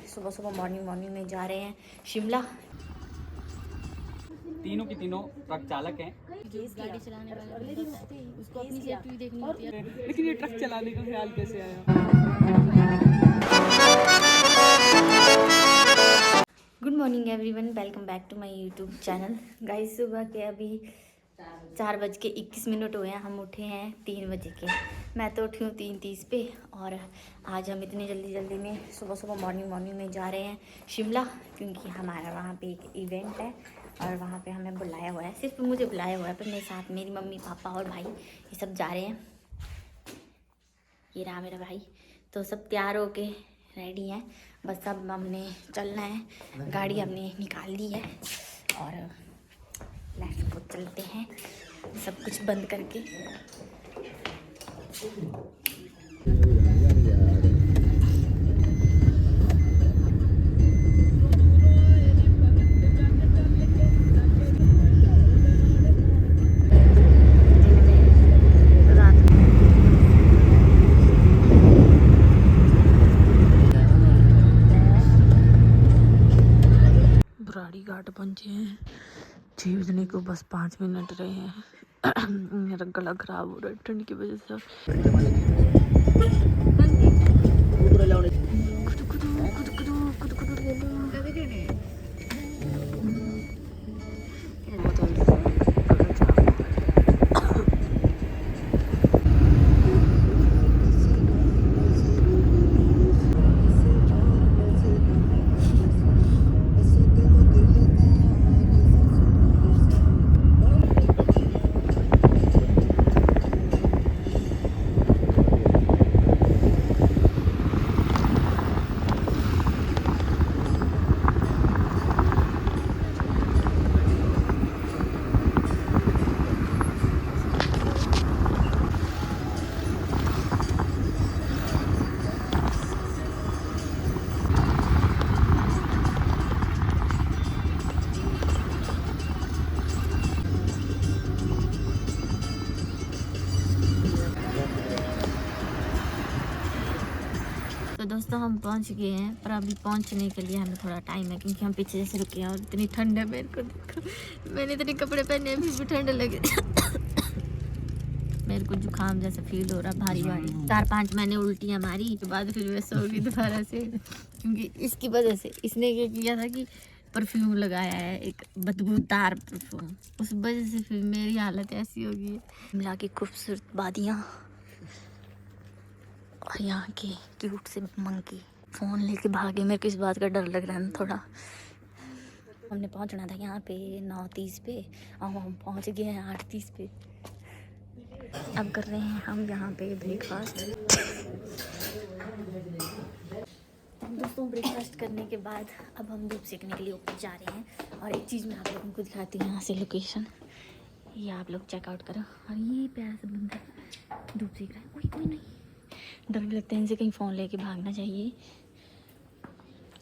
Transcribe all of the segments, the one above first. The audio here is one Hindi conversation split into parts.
सुबह सुबह मॉर्निंग में जा रहे हैं शिमला। तीनों की तीनों ट्रक चालक हैं। गाड़ी चलाने वाले उसको अपनी सेफ्टी भी देखनी होती है। लेकिन ये ट्रक चलाने का ख्याल कैसे आया? Good morning everyone, welcome back to my YouTube channel. Guys सुबह के अभी 4:21 हुए हैं। हम उठे हैं 3 बजे के। मैं तो उठी हूँ 3:30 पे। और आज हम इतनी जल्दी में सुबह सुबह मॉर्निंग में जा रहे हैं शिमला, क्योंकि हमारा वहाँ पे एक इवेंट है और वहाँ पे हमें बुलाया हुआ है। सिर्फ मुझे बुलाया हुआ है, पर मेरे साथ मेरी मम्मी पापा और भाई ये सब जा रहे हैं। ये रहा मेरा भाई। तो सब तैयार होके रेडी हैं, बस अब हमने चलना है। गाड़ी हमने निकाल ली है और लेट्स गो, चलते हैं सब कुछ बंद करके। बुराड़ी घाट पहुंचे हैं। 6 बजने को बस 5 मिनट रहे हैं। मेरा गला खराब हो रहा है ठंड की वजह से। तो दोस्तों हम पहुंच गए हैं, पर अभी पहुंचने के लिए हमें थोड़ा टाइम है, क्योंकि हम पीछे से रुके हैं और इतनी ठंड है। मेरे को देखो, मैंने इतने कपड़े पहने हैं, भी ठंड लगे। मेरे को जुकाम जैसा फील हो रहा, भारी 4-5 महीने उल्टियाँ मारी के बाद फिर वैसा होगी दोबारा से, क्योंकि इसकी वजह से। इसने क्या किया था कि परफ्यूम लगाया है, एक बदबूदार परफ्यूम, उस वजह से फिर मेरी हालत ऐसी हो गई है। शिमला की खूबसूरत वादियाँ और यहाँ के क्यूट से मंकी। फ़ोन लेके भागे, मेरे को इस बात का डर लग रहा है ना थोड़ा। हमने पहुँचना था यहाँ पे 9:30 पे और हम पहुँच गए हैं 8:30 पे। अब कर रहे हैं हम यहाँ पे ब्रेकफास्ट। दोस्तों ब्रेकफास्ट करने के बाद अब हम धूप सेकने के लिए ऊपर जा रहे हैं। और एक चीज़ मैं आप लोगों को दिखाती हूँ यहाँ से लोकेशन। ये आप लोग चेकआउट करो। और ये प्यारा सा बंदा धूप सेक रहा है। कोई नहीं, डर लगता है इनसे, कहीं फ़ोन लेके भागना चाहिए।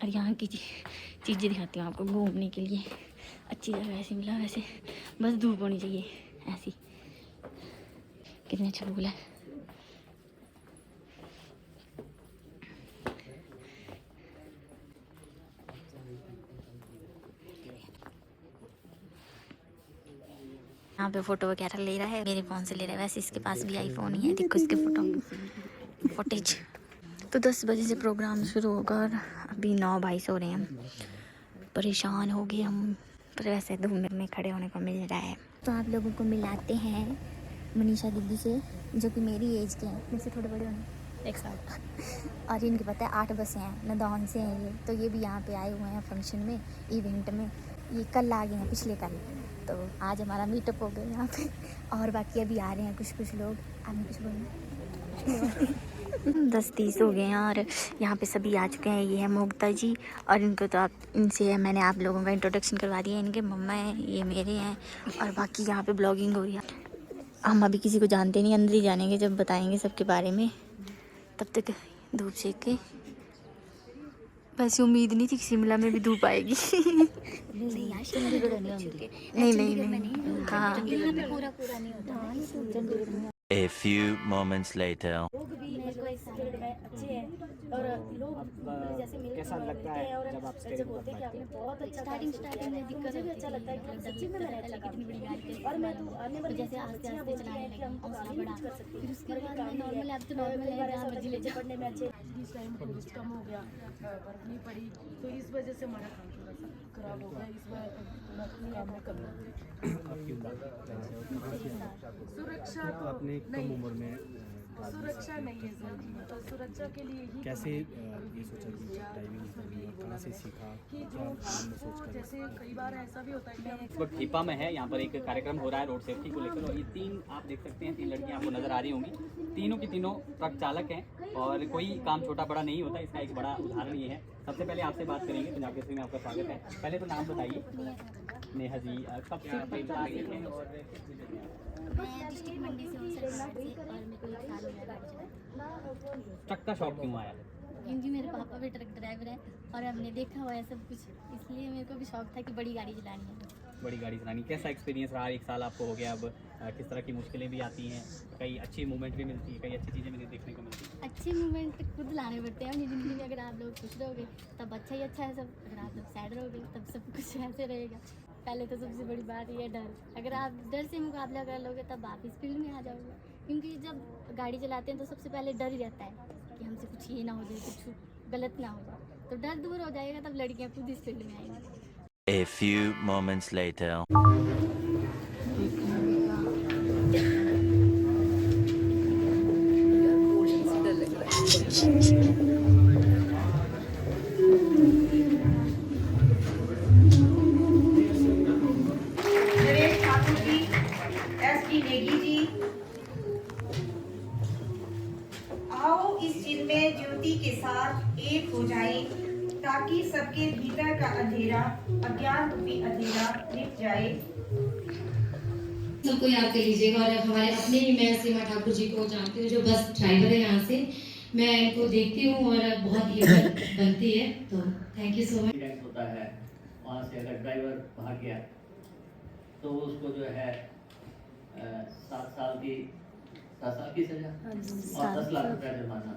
और यहाँ की चीज़ें दिखाती हूँ आपको घूमने के लिए। अच्छी जगह है शिमला वैसे, बस धूप होनी चाहिए ऐसी। कितने अच्छे फूल है। यहाँ पे फ़ोटो वगैरह ले रहा है, मेरे फ़ोन से ले रहा है। वैसे इसके पास भी आईफोन ही है, देखो इसके फुटेज। तो 10 बजे से प्रोग्राम शुरू होगा और अभी 9:22 हो रहे हैं। परेशान हो गए हम, पर वैसे धूम में खड़े होने को मिल रहा है। तो आप लोगों को मिलाते हैं मनीषा दीदी से, जो कि मेरी एज के हैं, मेरे से थोड़े बड़े होने 1 साल। और इनके पता है 8 बसें हैं, नदौन से हैं ये। तो ये भी यहाँ पे आए हुए हैं फंक्शन में, इवेंट में। ये कल आ गए हैं, पिछले कल। तो आज हमारा मीटअप हो गया यहाँ पे। और बाकी अभी आ रहे हैं कुछ लोग। आपने कुछ बोलना? 10:30 हो गए हैं और यहाँ पे सभी आ चुके हैं। ये है मुग्धा जी, और इनको तो इनसे मैंने आप लोगों का इंट्रोडक्शन करवा दिया। इनके मम्मा हैं, ये मेरे हैं, और बाकी यहाँ पे ब्लॉगिंग हो रही है। हम अभी किसी को जानते नहीं, अंदर ही जानेंगे जब बताएंगे सबके बारे में। तब तक धूप सेक के। वैसे उम्मीद नहीं थी कि शिमला में भी धूप आएगी। नहीं यार, चंडीगढ़ नहीं। हाँ, पूरा नहीं होता। A few moments later. Field में अच्छे हैं और लोग जैसे मेरे कैसा लगता है जब आप स्टेडियम पर बैठते हैं? बहुत अच्छा स्टार्टिंग में दिक्कत भी अच्छा लगता है कि सच्ची में मैंने अच्छा कितनी बड़ी गाड़ी और मैं तो आने वाली जैसे आस्ते आस्ते चलाने लगे हम हौसला बढ़ा कर सकते फिर उसके बाद मैं नॉर्मल अब तो नॉर्मल है जहाँ मर्जी ले जाओ पढ़ने में अच्छे इस टाइम टूरिस्ट कम हो गया, बर्फ नहीं पड़ी, तो इस वजह से हमारा काम थोड़ा सा खराब हो गया। इस बार थोड़ा काम में कमी हो गई। सुरक्षा तो आपने कम नहीं, उम्र में सुरक्षा नहीं है सर जी, तो सुरक्षा के लिए ही कैसे ये सोचा कि ड्राइविंग करनी है, कहाँ से सीखा, कि जो आपको जैसे कई बार ऐसा भी होता है कि हम इस वक्त हिपा में है, यहाँ पर एक कार्यक्रम हो रहा है रोड सेफ्टी को लेकर, और ये तीन आप देख सकते हैं, तीन लड़कियाँ आपको नजर आ रही होंगी। तीनों की तीनों ट्रक चालक हैं और कोई काम छोटा बड़ा नहीं होता, इसका एक बड़ा उदाहरण ये है। सबसे पहले आपसे बात करेंगे, पंजाब केसरी में आपका स्वागत है। पहले तो नाम बताइए। नेहा जी, कब से आप ट्रेन चला रही हैं और मैं डिस्ट्रिक्ट मंडी से हूँ सर और मेरे को 1 साल हो गया गाड़ी चलाते ट्रक का शौक क्यों आया? क्योंकि मेरे पापा भी ट्रक ड्राइवर है और हमने देखा हुआ है सब कुछ, इसलिए मेरे को भी शौक था कि बड़ी गाड़ी चलानी है। बड़ी गाड़ी चलानी कैसा एक्सपीरियंस रहा? 1 साल आपको हो गया, अब किस तरह की मुश्किलें भी आती हैं, कई अच्छी मूवमेंट भी मिलती है, कई अच्छी चीज़ें भी देखने को मिलती हैं। अच्छे मोमेंट खुद लाने पड़ते हैं अपनी ज़िंदगी में। अगर आप लोग खुश रहोगे तब अच्छा ही अच्छा है सब, अगर आप लोग सैड रहोगे तब सब कुछ ऐसे रहेगा। पहले तो सबसे बड़ी बात ये है डर, अगर आप डर से मुकाबला कर लोगे तब आप इस फील्ड में आ जाओगे। क्योंकि जब गाड़ी चलाते हैं तो सबसे पहले डर ही रहता है कि हमसे कुछ ये ना हो जाए, कुछ गलत ना हो जाए, तो डर दूर हो जाएगा तब लड़कियाँ खुद इस फील्ड में आएंगी। A few moments later. Naresh Thakur ji, S D. Negi ji, आओ इस चिन्ह में ज्योति के साथ एक हो जाए ताकि सबके भीतर का अंधेरा, अज्ञान रूपी अंधेरा मिट जाए। सबको याद कर लीजिएगा। और हमारे अपने ही, मैं सीमा ठाकुर जी को जानती हूँ जो बस ड्राइवर है यहाँ से, मैं इनको देखती हूँ और बहुत हिम्मत बनती है, तो thank you so much. Accident होता है, वहाँ से अगर ड्राइवर भाग गया तो उसको जो है 7 साल की सजा और 10 लाख रुपया जुर्माना।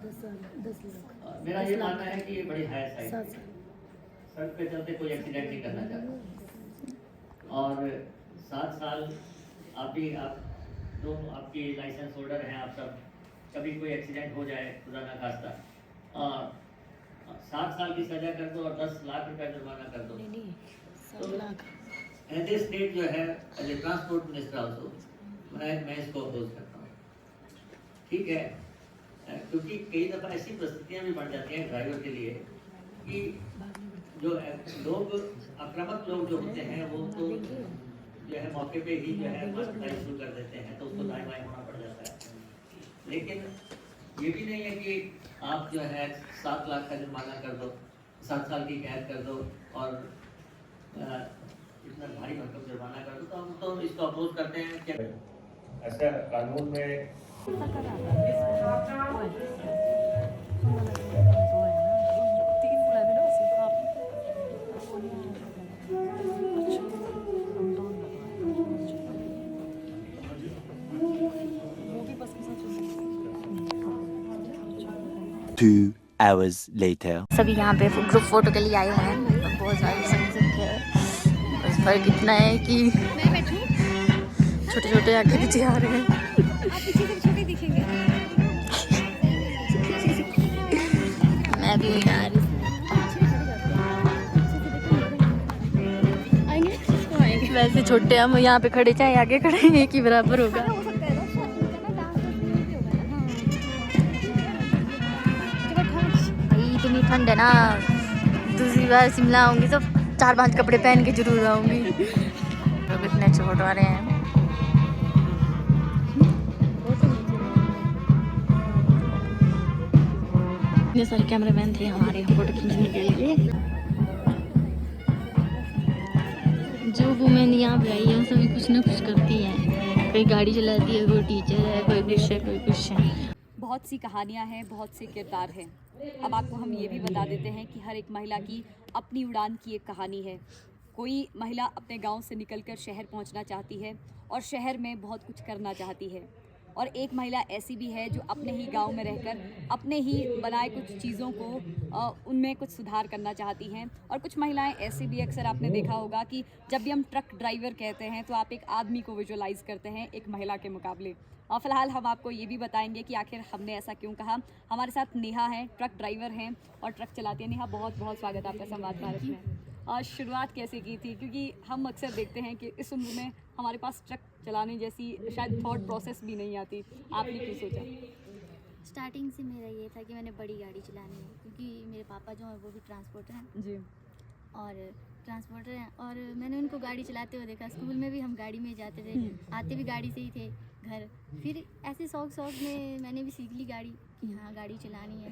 मेरा ये मानना है कि ये बड़ी हाई साइड है, सड़क पे चलते कोई एक्सीडेंट नहीं करना चाहता। और 7 साल आप दोनों आपकी लाइसेंस होल्डर हैं, आप सब, कभी कोई एक्सीडेंट हो जाए खुदा ना खास्ता, 7 साल की सजा कर दो और 10 लाख रुपया जुर्माना कर दो। तो एज ए स्टेट जो है, as a transport minister also, मैं इसको अपोज करता हूँ। ठीक है, क्योंकि कई दफ़ा ऐसी परिस्थितियाँ भी बन जाती हैं ड्राइवर के लिए कि जो लोग, आक्रामक लोग जो होते हैं, वो तो जो है मौके पे ही जो है मारपीटाई शुरू कर देते हैं, तो उसको दाएं बाएं होना पड़ जाता है। लेकिन ये भी नहीं है कि आप जो है 7 लाख का जुर्माना कर दो, 7 साल की कैद कर दो और इतना भारी भरकम जुर्माना कर दो, तो हम तो इसको अपोज करते हैं। कि ऐसा कानून में Two hours later. सभी यहाँ पे ग्रुप फोटो के लिए आए हुए हैं, बहुत सारी संख्या है। बस फर्क इतना है कि छोटे छोटे आगे पीछे आ रहे हैं। मैं भी हूँ यार। वैसे छोटे हम यहाँ पे खड़े चाहे आगे खड़े एक ही बराबर होगा। इतनी ठंड है ना, दूसरी बार शिमला आऊंगी तो 4-5 कपड़े पहन के जरूर आऊंगी। लोग इतने अच्छे फोटो आ रहे हैं। इतने सारे कैमरामैन थे हमारे फोटो खींचने के लिए। जो वुमेन यहाँ पे आई है सभी कुछ ना कुछ करती हैं, कोई गाड़ी चलाती है, कोई टीचर है, कोई कुछ है, कोई कुछ है। बहुत सी कहानियाँ हैं, बहुत से किरदार हैं। अब आपको हम ये भी बता देते हैं कि हर एक महिला की अपनी उड़ान की एक कहानी है। कोई महिला अपने गांव से निकलकर शहर पहुंचना चाहती है और शहर में बहुत कुछ करना चाहती है, और एक महिला ऐसी भी है जो अपने ही गांव में रहकर अपने ही बनाए कुछ चीज़ों को उनमें कुछ सुधार करना चाहती हैं। और कुछ महिलाएं ऐसी भी, अक्सर आपने देखा होगा कि जब भी हम ट्रक ड्राइवर कहते हैं तो आप एक आदमी को विजुअलाइज़ करते हैं एक महिला के मुकाबले। और फिलहाल हम आपको ये भी बताएंगे कि आखिर हमने ऐसा क्यों कहा। हमारे साथ नेहा है, ट्रक ड्राइवर हैं और ट्रक चलाती हैं। नेहा, बहुत बहुत स्वागत है आपका संवाद भारत में। और शुरुआत कैसे की थी, क्योंकि हम अक्सर देखते हैं कि इस उम्र में हमारे पास ट्रक चलाने जैसी शायद थॉट प्रोसेस भी नहीं आती, आपने क्यों सोचा? स्टार्टिंग से मेरा ये था कि मैंने बड़ी गाड़ी चलानी है, क्योंकि मेरे पापा जो हैं वो भी ट्रांसपोर्टर हैं जी, और ट्रांसपोर्टर हैं, और मैंने उनको गाड़ी चलाते हुए देखा। स्कूल में भी हम गाड़ी में जाते थे, आते भी गाड़ी से ही थे घर। फिर ऐसे शौक में मैंने भी सीख ली गाड़ी कि हाँ गाड़ी चलानी है।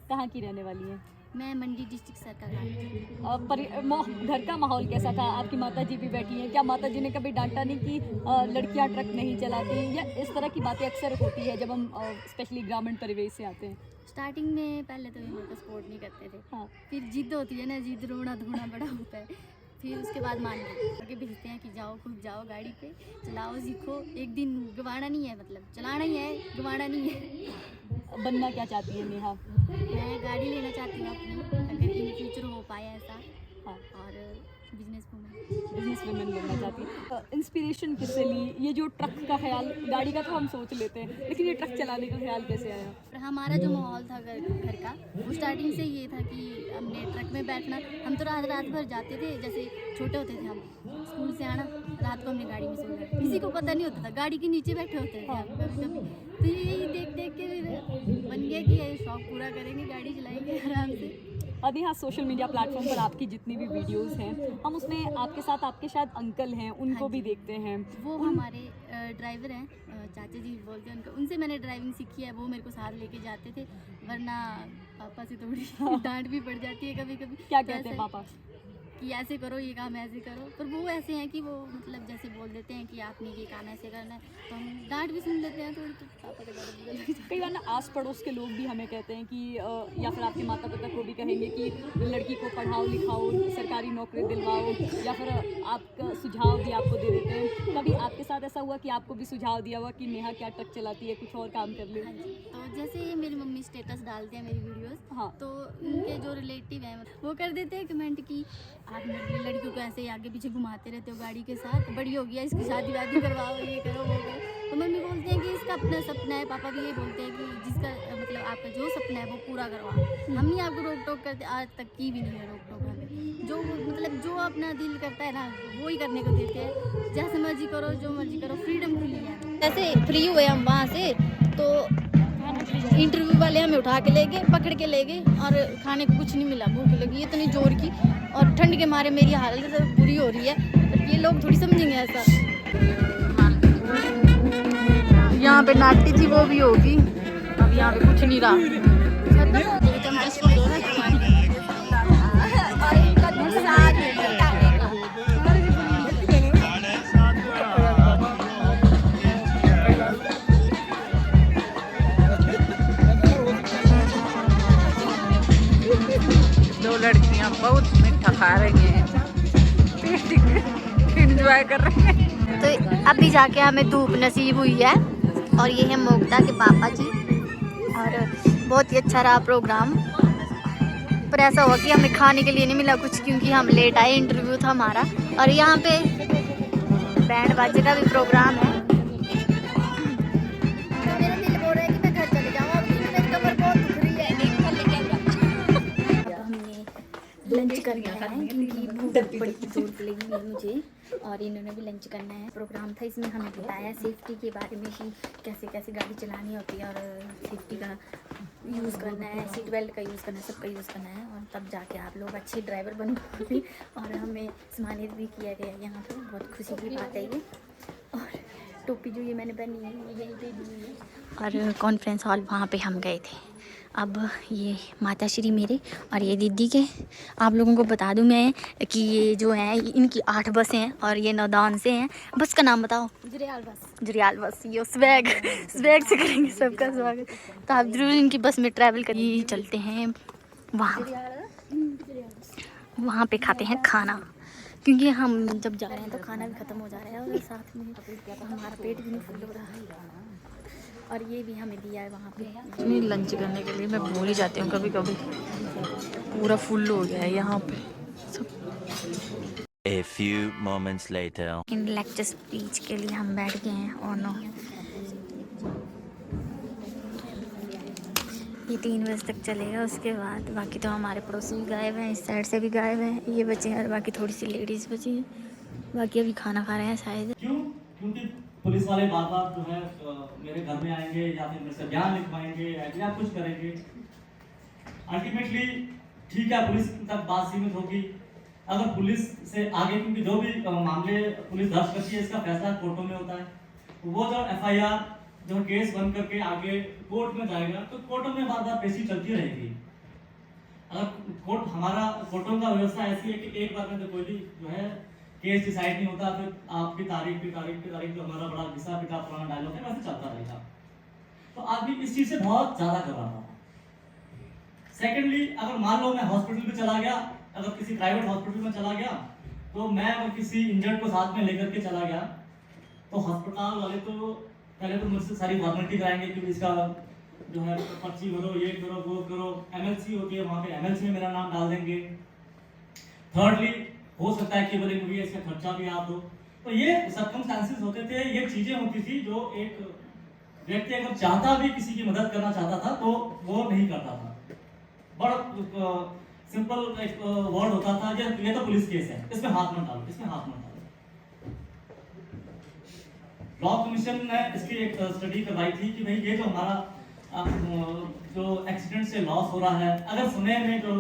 कहाँ की रहने वाली हैं? मैं मंडी डिस्ट्रिक्ट सरकार। पर घर का माहौल कैसा था? आपकी माता जी भी बैठी हैं, क्या माता जी ने कभी डांटा नहीं कि लड़कियां ट्रक नहीं चलाती, या इस तरह की बातें अक्सर होती है जब हम स्पेशली ग्रामीण परिवेश से आते हैं? स्टार्टिंग में पहले तो मेरे को सपोर्ट नहीं करते थे। हाँ। फिर जिद होती है ना, जिद रोना धोना बड़ा होता है। फिर उसके बाद मान गए, आगे भेजते हैं कि जाओ खुद जाओ गाड़ी पे चलाओ, सीखो। एक दिन गंवाना नहीं है, मतलब चलाना ही है, गंवाना नहीं है। बनना क्या चाहती है नेहा? मैं गाड़ी लेना चाहती हूँ अपनी, अगर इन फ्यूचर हो पाया ऐसा। हाँ। और बिजनेस वुमेन बनना चाहती है। इंस्पिरेशन किससे ली? ये जो ट्रक का ख्याल, गाड़ी का तो हम सोच लेते हैं, लेकिन ये ट्रक चलाने का ख्याल कैसे आया? हमारा जो माहौल था घर का, वो स्टार्टिंग से ये था कि हमने ट्रक में बैठना। हम तो रात भर जाते थे, जैसे छोटे होते थे हम, स्कूल से आना, रात को हमने गाड़ी में सोना, किसी को पता नहीं होता था, गाड़ी के नीचे बैठे होते थे हम कभी। तो यही देख के फिर बन गया कि ये शौक पूरा करेंगे, गाड़ी चलाएंगे आराम से। अभी हाँ, सोशल मीडिया प्लेटफॉर्म पर आपकी जितनी भी वीडियोस हैं, हम उसमें आपके साथ आपके शायद अंकल हैं, उनको भी देखते हैं। वो हमारे ड्राइवर हैं, चाचा जी बोलते हैं उनको, उनसे मैंने ड्राइविंग सीखी है। वो मेरे को साथ लेके जाते थे, वरना पापा से थोड़ी डांट भी पड़ जाती है कभी कभी। क्या कहते हैं पापा? कि ऐसे करो, ये काम ऐसे करो। पर वो ऐसे हैं कि वो मतलब जैसे बोल देते हैं कि आपने ये काम ऐसे करना है, तो हम डांट भी सुन लेते हैं थोड़ी, तो पापा के बारे में। कई बार ना आस पड़ोस के लोग भी हमें कहते हैं कि या फिर आपके माता पिता को भी कहेंगे कि लड़की को पढ़ाओ लिखाओ, सरकारी नौकरी दिलवाओ, या फिर आपका सुझाव भी आपको दे देते हैं। कभी आपके साथ ऐसा हुआ कि आपको भी सुझाव दिया हुआ कि नेहा क्या ट्रक चलाती है, कुछ और काम कर ले? हाँ जी, तो जैसे मेरी मम्मी स्टेटस डालते हैं मेरी वीडियोस, हाँ, तो उनके जो रिलेटिव हैं वो कर देते हैं कमेंट कि आप लड़कियों को ऐसे ही आगे पीछे घुमाते रहते हो गाड़ी के साथ, बड़ी हो गया, इसकी शादी वादी करवाओ, ये करो वो करो। तो मम्मी बोलते हैं कि इसका अपना सपना है, पापा भी ये बोलते हैं कि जिसका मतलब आपका जो सपना है वो पूरा करवाओ। हम नहीं आपको रोक टोक करते, आज तक की भी नहीं है रोक टोक हमें। जो मतलब जो अपना दिल करता है ना, वो ही करने को देते हैं। जैसे मर्जी करो, जो मर्जी करो, फ्रीडम खुली है। जैसे फ्री हुए हम वहाँ से, तो इंटरव्यू वाले हमें उठा के ले गए, पकड़ के ले गए, और खाने को कुछ नहीं मिला। भूख लगी इतनी जोर की, और ठंड के मारे मेरी हालत बुरी हो रही है। तो ये लोग थोड़ी समझेंगे ऐसा। यहाँ पे नाटी थी, वो भी होगी। अब यहाँ पे कुछ नहीं रहा। दो लड़कियां बहुत मीठा खा रही हैं, एंजॉय कर रही हैं। तो अभी जाके हमें धूप नसीब हुई है, और ये है मोक्ता के पापा जी। और बहुत ही अच्छा रहा प्रोग्राम, पर ऐसा हुआ कि हमें खाने के लिए नहीं मिला कुछ, क्योंकि हम लेट आए, इंटरव्यू था हमारा। और यहाँ पे बैंड बाजे का भी प्रोग्राम है। तो मेरा दिल बोल रहा है कि मैं घर चले जाऊँ, अब मेरी कमर बहुत दुख रही है। हमने लंच करना है, क्योंकि भूख बड़ी जोर लगी है मुझे, और इन्होंने भी लंच करना है। प्रोग्राम था, इसमें हमें बताया सेफ्टी के बारे में कि कैसे कैसे गाड़ी चलानी होती है, और सेफ्टी का यूज़ करना है, सीट बेल्ट का यूज़ करना है, सबका यूज़ करना है, और तब जाके आप लोग अच्छे ड्राइवर बनोगे। और हमें सम्मानित भी किया गया यहाँ पर, बहुत खुशी की बात है ये। और टोपी जो ये मैंने पहनी है वो यहीं पे दी है। और कॉन्फ्रेंस हॉल वहाँ पे हम गए थे। अब ये माता श्री मेरे और ये दीदी के, आप लोगों को बता दूं मैं कि ये जो है इनकी 8 बसें हैं, और ये नौदान से हैं। बस का नाम बताओ? जुरियाल बस। ये स्वैग से करेंगे सबका स्वागत। तो आप जरूर इनकी बस में ट्रैवल करिए। चलते हैं वहाँ पे खाते हैं खाना, क्योंकि हम जब जा रहे हैं तो खाना भी ख़त्म हो जा रहा है, और साथ में हमारा पेट भी नहीं फुल हो रहा है। और ये भी हमें दिया है वहाँ पे लंच करने के लिए। मैं भूल ही जाती हूँ कभी कभी, पूरा फुल हो गया है यहाँ पे सब। A few moments later. In lecture speech के लिए हम बैठ गए हैं। और नो, ये 3 बजे तक चलेगा। उसके बाद बाकी तो हमारे पड़ोसी भी गायब हैं, इस साइड से भी गायब हैं, ये बचे हैं और बाकी थोड़ी सी लेडीज़ बची हैं। बाकी अभी खाना खा रहे हैं शायद। क्यों? क्योंकि पुलिस वाले बार बार जो है मेरे घर में आएंगे या फिर मेरे से बयान लिखवाएंगे या कुछ करेंगे। अल्टीमेटली ठीक है, पुलिस तक बात सीमित होगी। अगर पुलिस से आगे, क्योंकि जो भी मामले पुलिस दर्ज करती है इसका फैसला कोर्टों में होता है, वो जो FIR जो केस बन करके आगे कोर्ट में जाएगा तो कोर्टों में बार बार पेशी चलती रहेगी। अगर कोर्ट, हमारा कोर्टों का व्यवस्था ऐसी है कि एक बार में तो कोई भी जो है केस डिसाइड नहीं होता, फिर आपकी तारीख पे तारीख जो हमारा बड़ा घिसा पिटा पुराना डायलॉग है वैसे चलता रहेगा। तो आदमी इस चीज से बहुत ज्यादा घबरा रहा था। सेकेंडली, अगर मान लो मैं हॉस्पिटल में चला गया, अगर किसी प्राइवेट हॉस्पिटल में चला गया, तो मैं अगर किसी इंजर्ड को साथ में लेकर के चला गया तो अस्पताल वाले तो पहले तो मुझसे सारी फॉर्मेलिटी कराएंगे कि इसका जो है पर्ची भरो, ये करो, वो करो। MLC होती है वहाँ पे, MLC में मेरा नाम डाल देंगे। थर्डली, हो सकता है कि बोले मुझे इसका खर्चा भी आप दो। तो ये सर्कमस्टेंसेस होते थे, ये चीजें होती थी जो एक व्यक्ति अगर चाहता भी किसी की मदद करना चाहता था तो वो नहीं करता था। बड़ा सिंपल एक वर्ड होता था, ये तो पुलिस केस है, इसमें हाथ मत डालो, इसमें हाथ मत डालो। लॉ कमीशन ने इसकी एक स्टडी करवाई थी कि भाई ये जो हमारा जो एक्सीडेंट से लॉस हो रहा है, अगर सुने में जो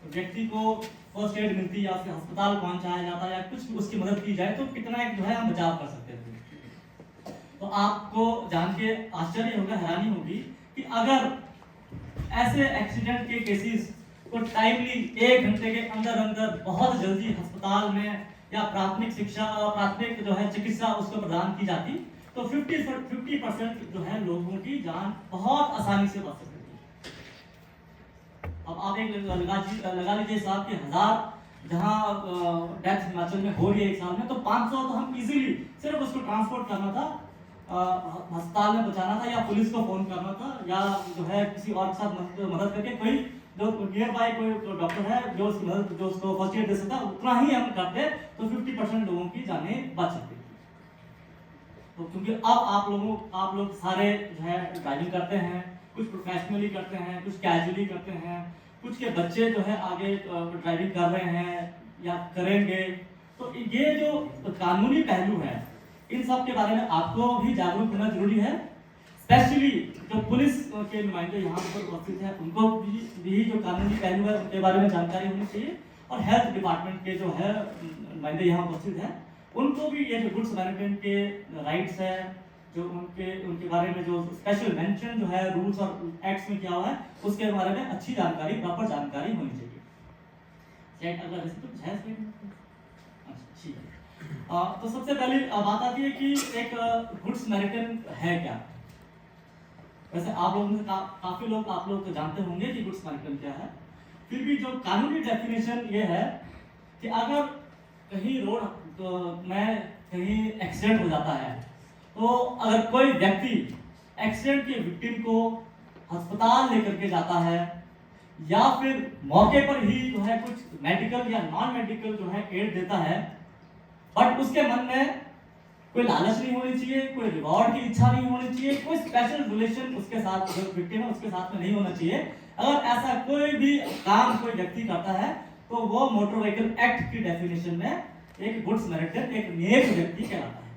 व्यक्ति को फर्स्ट एड मिलती या फिर अस्पताल पहुंचाया जाता या कुछ उसकी मदद की जाए तो कितना एक जो है हम बचाव कर सकते थे। तो आपको जान के आश्चर्य होगा, हैरानी होगी कि अगर ऐसे एक्सीडेंट के केसेस को टाइमली 1 घंटे के अंदर अंदर बहुत जल्दी अस्पताल में या प्राथमिक शिक्षा और प्राथमिक जो है चिकित्सा उसको प्रदान की जाती तो 50% जो है लोगों की जान बहुत आसानी से बच सकती थी। अब आप एक लगा लीजिए साहब कि 1000 जहाँ डेथ हिमाचल में हो रही है एक साल में, तो 500 तो हम इजीली सिर्फ उसको ट्रांसपोर्ट करना था, अस्पताल में पहुंचाना था या पुलिस को फोन करना था या जो है किसी और के साथ मदद करके कोई जो नियर बाय कोई डॉक्टर है जो उसकी मदद, जो उसको फर्स्ट एड दे सकता, उतना ही हम करते तो 50% लोगों की जानें बच सकती थी। तो क्योंकि अब आप लोग सारे जो है ड्राइविंग करते हैं, कुछ प्रोफेशनली करते हैं, कुछ कैजुअली करते हैं, कुछ के बच्चे जो है आगे ड्राइविंग कर रहे हैं या करेंगे। तो ये जो कानूनी पहलू है इन सब के बारे में आपको भी जागरूक होना जरूरी है। स्पेशली जो पुलिस के नुमाइंदे यहाँ पर उपस्थित हैं उनको भी जो कानूनी पहलू है उनके बारे में जानकारी होनी चाहिए, और हेल्थ डिपार्टमेंट के जो है नुमाइंदे यहाँ उपस्थित हैं उनको भी ये जो गुड समैरिटन के राइट्स है, जो उनके बारे में जो स्पेशल मेंशन जो है रूल्स और एक्ट्स में क्या हुआ है उसके बारे में अच्छी जानकारी, प्रॉपर जानकारी होनी चाहिए। अगर ठीक है, तो सबसे पहले बात आती है कि एक गुड समैरिटन है क्या। वैसे आप लोगों में काफी लोग आप लोग तो जानते होंगे कि गुड समैरिटन क्या है, फिर भी जो कानूनी डेफिनेशन ये है कि अगर कहीं रोड में कहीं एक्सीडेंट हो जाता है तो अगर कोई व्यक्ति एक्सीडेंट के विक्टिम को अस्पताल लेकर के जाता है या फिर मौके पर ही जो है कुछ मेडिकल या नॉन मेडिकल जो है एड देता है, बट उसके मन में कोई लालच नहीं होनी चाहिए, कोई रिवॉर्ड की इच्छा नहीं होनी चाहिए, कोई स्पेशल रिलेशन उसके साथ जो विक्टिम है उसके साथ में नहीं होना चाहिए। अगर ऐसा कोई भी काम कोई व्यक्ति करता है तो वो मोटर व्हीकल एक्ट की डेफिनेशन में एक गुड समैरिटन, एक नेक व्यक्ति कहलाता है।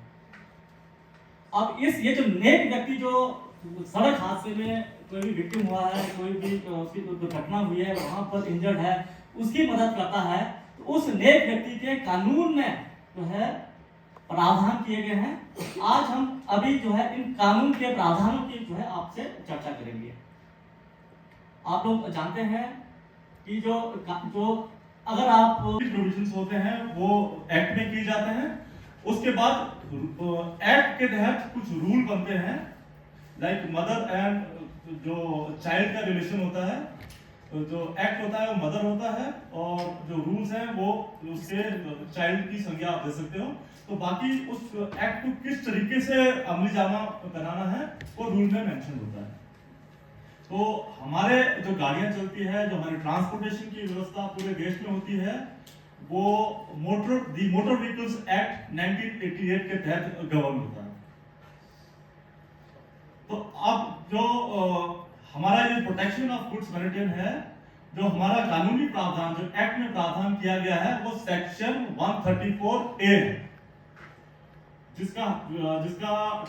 अब ये जो नेक व्यक्ति जो सड़क हादसे में कोई भी विक्टिम हुआ है, कोई भी उसकी दुर्घटना हुई है, वहां पर इंजर्ड है, उसकी मदद करता है, तो उस नेक व्यक्ति के कानून में जो है प्रावधान किए गए हैं। आज हम अभी जो है इन कानून के प्रावधानों की जो है आपसे चर्चा करेंगे। आप लोग जानते हैं कि जो अगर आप प्रोविजंस होते हैं वो एक्ट में किए जाते हैं, उसके बाद एक्ट के तहत कुछ रूल बनते हैं, लाइक मदर एंड जो चाइल्ड का रिलेशन होता है तो जो एक्ट होता है वो मदर होता है और जो रूल्स हैं वो उसके चाइल्ड की संज्ञा आप दे सकते हो। तो बाकी उस एक्ट को किस तरीके से अमली जामा बनाना है वो रूल में मेंशन होता है। तो हमारे जो गाड़ियां चलती है, जो हमारी ट्रांसपोर्टेशन की व्यवस्था पूरे देश में होती है, वो मोटर व्हीकल्स एक्ट 1988 के तहत गवर्न होता है। तो अब जो हमारा ये प्रोटेक्शन ऑफ गुड्स मैरिटाइम है, जो हमारा कानूनी प्रावधान जो एक्ट में प्रावधान किया गया है वो सेक्शन 134A है, जिसका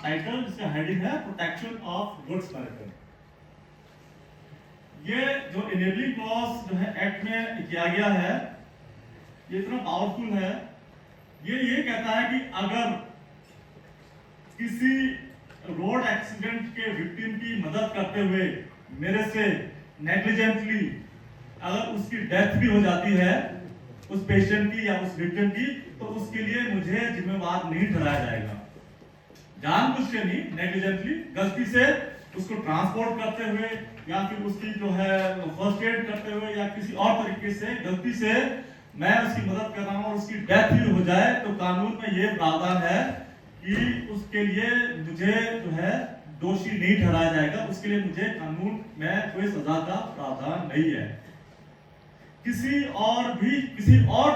टाइटल, जिसका हेडिंग है प्रोटेक्शन ऑफ गुड्स मैरिटाइम। ये जो इनेबलिंग क्लॉज जो है एक्ट में किया गया है, ये इतना पावरफुल है। ये कहता है कि अगर किसी रोड एक्सीडेंट के विक्टिम की मदद करते हुए मेरे से नेग्लिजेंटली अगर उसकी डेथ भी हो जाती है, उस पेशेंट की या उस विक्टिम की, तो उसके लिए मुझे जिम्मेवार नहीं ठहराया जाएगा। जानबूझ के नहीं, नेग्लिजेंटली, गलती से उसको ट्रांसपोर्ट करते हुए या फिर उसकी जो है फर्स्ट एड करते हुए या किसी और तरीके से गलती से मैं उसकी मदद कर रहा हूँ और उसकी डेथ भी हो जाए, तो कानून में ये प्रावधान है कि उसके लिए मुझे जो है दोषी नहीं ठहराया जाएगा, उसके लिए मुझे कानून में कोई सजा का प्रावधान नहीं है। किसी और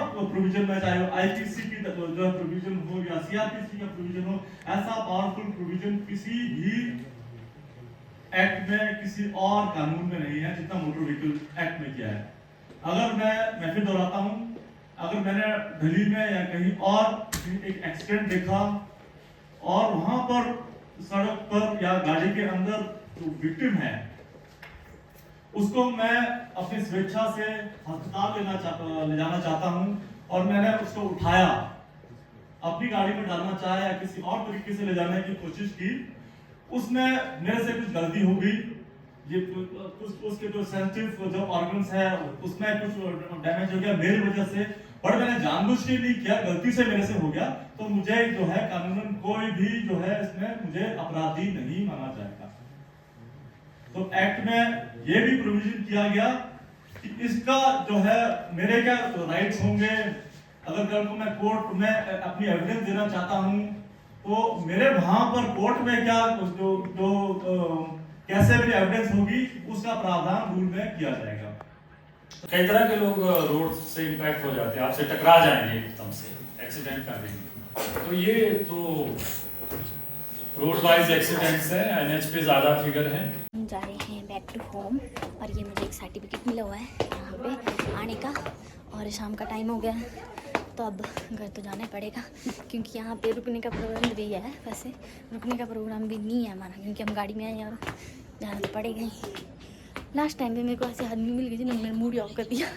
प्रोविजन में, चाहे आईपीसी की जो प्रोविजन हो या सीआरपीसी का प्रोविजन हो, ऐसा पावरफुल प्रोविजन किसी भी एक्ट में, किसी और कानून में नहीं है जितना मोटर व्हीकल एक्ट में किया है। अगर मैं फिर दोहराता हूँ, अगर मैंने दिल्ली में या कहीं और एक एक्सीडेंट देखा और वहां पर सड़क पर या गाड़ी के अंदर जो विक्टिम है उसको मैं अपनी स्वेच्छा से अस्पताल ले जाना चाहता हूं और मैंने उसको उठाया, अपनी गाड़ी में डालना चाहा या किसी और तरीके से ले जाने की कोशिश की, उसमें मेरे से कुछ गलती हो गई, ये कुछ उसके जो सेंसिटिव जो ऑर्गन्स है उसमें कुछ डैमेज हो गया मेरी वजह से, पर मैंने जानबूझ के नहीं किया, गलती से मेरे से हो गया, तो मुझे जो है कानूनन कोई भी जो है इसमें मुझे अपराधी नहीं माना जाएगा। तो एक्ट में ये भी प्रोविजन किया गया कि इसका जो है मेरे क्या राइट्स होंगे। अगर कल को मैं कोर्ट में अपनी एविडेंस देना चाहता हूँ तो मेरे वहां पर कोर्ट में क्या कैसे मेरी एविडेंस होगी, उसका प्रावधान रूल में किया जाएगा। कई तरह के लोग रोड से इंपैक्ट हो जाते हैं, आपसे टकरा जाएंगे एकदम से, एक्सीडेंट कर देंगे। तो ये तो रोड वाइज एक्सीडेंट्स है, एनएच पे ज़्यादा फिगर है। हम जा रहे हैं बैक टू होम और ये मुझे एक सर्टिफिकेट मिला हुआ है यहाँ पे आने का, और शाम का टाइम हो गया तो अब घर तो जाना पड़ेगा क्योंकि यहाँ पे रुकने का प्रोग्राम भी है। वैसे रुकने का प्रोग्राम भी नहीं है हमारा क्योंकि हम गाड़ी में आए हैं और जाना तो पड़ेगा ही। लास्ट टाइम भी मेरे को ऐसे आदमी मिल गई थी, मैंने मूड ऑफ कर दिया।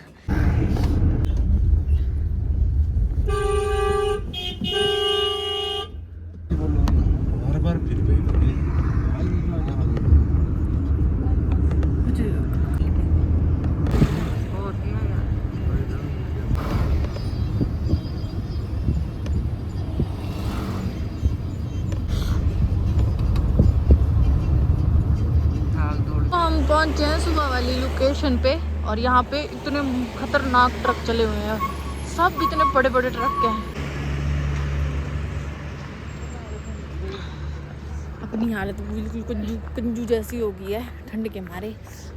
बार फिर हम पहुंचे हैं सुबह वाली लोकेशन पे और यहाँ पे इतने खतरनाक ट्रक चले हुए हैं, सब इतने बड़े बड़े ट्रक हैं। अपनी हालत बिल्कुल कंजू जैसी हो गई है ठंड के मारे।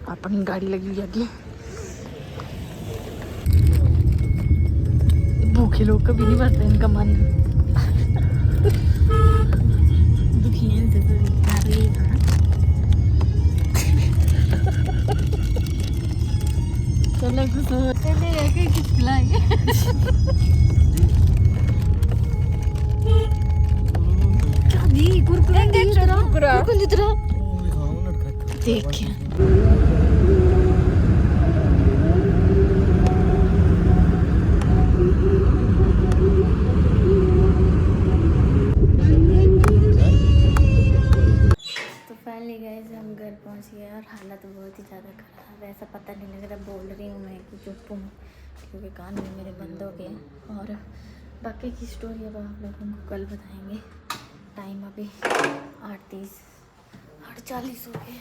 अपनी गाड़ी लगी हुई आगे, भूखे लोग कभी नहीं भरते इनका मन। दुखी हैं इनसे चलो कुछ खिलाएंगे। कुरकुरे देखिए फाइनली गाइस हम घर पहुंच गए और हालत बहुत ही ज़्यादा ख़राब है। ऐसा पता नहीं लग रहा बोल रही हूँ मैं कि चुप हूँ क्योंकि कान भी मेरे बंद हो गए। और बाकी की स्टोरी अब आप लोगों को कल बताएंगे। टाइम अभी 8:40 हो गए।